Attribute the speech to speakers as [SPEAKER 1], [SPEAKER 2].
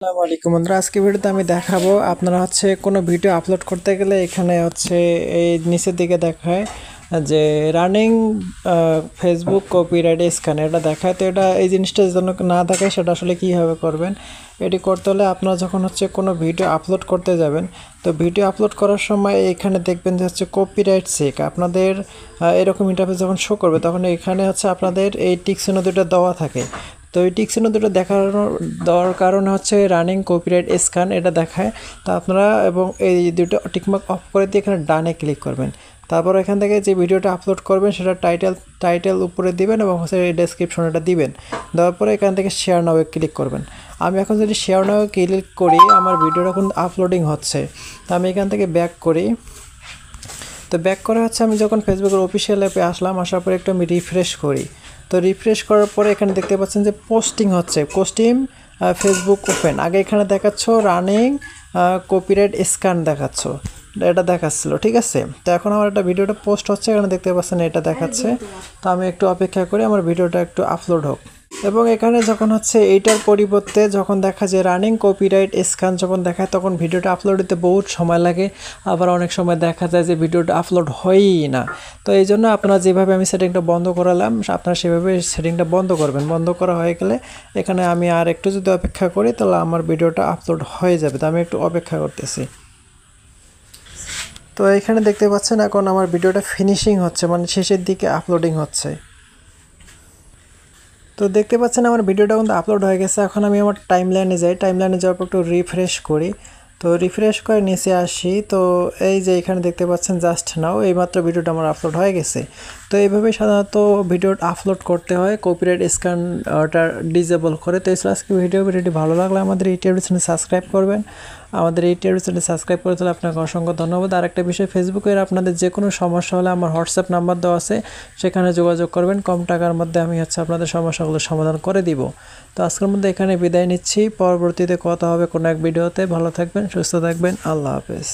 [SPEAKER 1] আসসালামু আলাইকুম বন্ধুরা, আজকে ভিডিওতে আমি দেখাবো আপনারা কোনো ভিডিও আপলোড করতে গেলে এখানে এই নিচের দিকে দেখায় যে রানিং ফেসবুক কপিরাইট স্ক্যান এটা দেখায়। তো এটা এই জিনিসটা যেন না দেখায় সেটা আসলে কীভাবে করবেন। এটি করতে হলে আপনারা যখন কোনো ভিডিও আপলোড করতে যাবেন, তো ভিডিও আপলোড করার সময় এখানে দেখবেন যে কপিরাইট চেক আপনাদের এরকম ইন্টারফেস যখন শো করবে তখন এখানে আপনাদের এই টিক চিহ্ন দুটো দেওয়া থাকে। তো এই টিক চিহ্ন দুটো দেওয়ার কারণে রানিং কপিরাইট স্ক্যান এটা দেখায়। তো আপনারা এবং এই দুটো টিকমার্ক অফ করে দিয়ে এখানে ডানে ক্লিক করবেন। তারপর এখান থেকে যে ভিডিওটা আপলোড করবেন সেটা টাইটেল উপরে দিবেন এবং এই ডেসক্রিপশন এটা দিবেন। দেওয়ার পরে এখান থেকে শেয়ার নাও ক্লিক করবেন। আমি এখন যদি শেয়ার নাও ক্লিক করি আমার ভিডিওটা এখন আপলোডিং হচ্ছে। তো আমি এখান থেকে ব্যাক করি। তো ব্যাক করে আমি যখন ফেসবুকের অফিসিয়াল অ্যাপে আসলাম, আসার পরে একটু আমি রিফ্রেশ করি। তো রিফ্রেশ করার পরে এখানে দেখতে পাচ্ছেন যে পোস্টিং হচ্ছে, ফেসবুক ওপেন। আগে এখানে দেখাচ্ছ রানিং কপিরাইট স্ক্যান দেখাচ্ছ, এটা দেখাচ্ছিল, ঠিক আছে। তো এখন আমার একটা ভিডিওটা পোস্ট হচ্ছে, এখানে দেখতে পাচ্ছেন এটা দেখাচ্ছে। তো আমি একটু অপেক্ষা করি আমার ভিডিওটা একটু আপলোড হোক। এবং এখানে যখন এইটার পরিবর্তে যখন দেখা যায় রানিং কপিরাইট স্ক্যান যখন দেখায় তখন ভিডিওটা আপলোড দিতে বহুত সময় লাগে। আবার অনেক সময় দেখা যায় যে ভিডিওটা আপলোড হয়ই না। তো এই জন্য আপনারা যেভাবে আমি সেটিংটা বন্ধ করালাম আপনারা সেভাবে সেটিংটা বন্ধ করবেন। বন্ধ করা হয়ে গেলে এখানে আমি আর একটু যদি অপেক্ষা করি তাহলে আমার ভিডিওটা আপলোড হয়ে যাবে। তো আমি একটু অপেক্ষা করতেছি। তো এখানে দেখতে পাচ্ছেন এখন আমার ভিডিওটা ফিনিশিং হচ্ছে, মানে শেষের দিকে আপলোডিং হচ্ছে। তো দেখতে পাচ্ছেন আমার ভিডিওটা কিন্তু আপলোড হয়ে গেছে। এখন আমি আমার টাইমলাইনে যাই, টাইমলাইনে যাওয়ার পর একটু রিফ্রেশ করি। তো রিফ্রেশ করে নিচে আসি। তো এই যে এখানে দেখতে পাচ্ছেন জাস্ট নাও এইমাত্র ভিডিওটা আমার আপলোড হয়ে গেছে। তো এইভাবেই সাধারণত ভিডিও আপলোড করতে হয় কপিরাইট স্ক্যানটা ডিসেবল করে। তো এছাড়া আজকে ভিডিওটি ভালো লাগলে আমাদের এই চ্যানেল সাবস্ক্রাইব করবেন। আমাদের এই চ্যানেল সাবস্ক্রাইব করে তাহলে আপনাকে অসংখ্য ধন্যবাদ। আর একটা বিষয়, ফেসবুকের আপনাদের যে কোনো সমস্যা হলে আমার হোয়াটসঅ্যাপ নাম্বার দেওয়া আছে, সেখানে যোগাযোগ করবেন। কম টাকার মধ্যে আমি আপনাদের সমস্যাগুলো সমাধান করে দিব। তো আজকের মধ্যে এখানে বিদায় নিচ্ছি, পরবর্তীতে কথা হবে কোনো এক ভিডিওতে। ভালো থাকবেন, সুস্থ থাকবেন, আল্লাহ হাফেজ।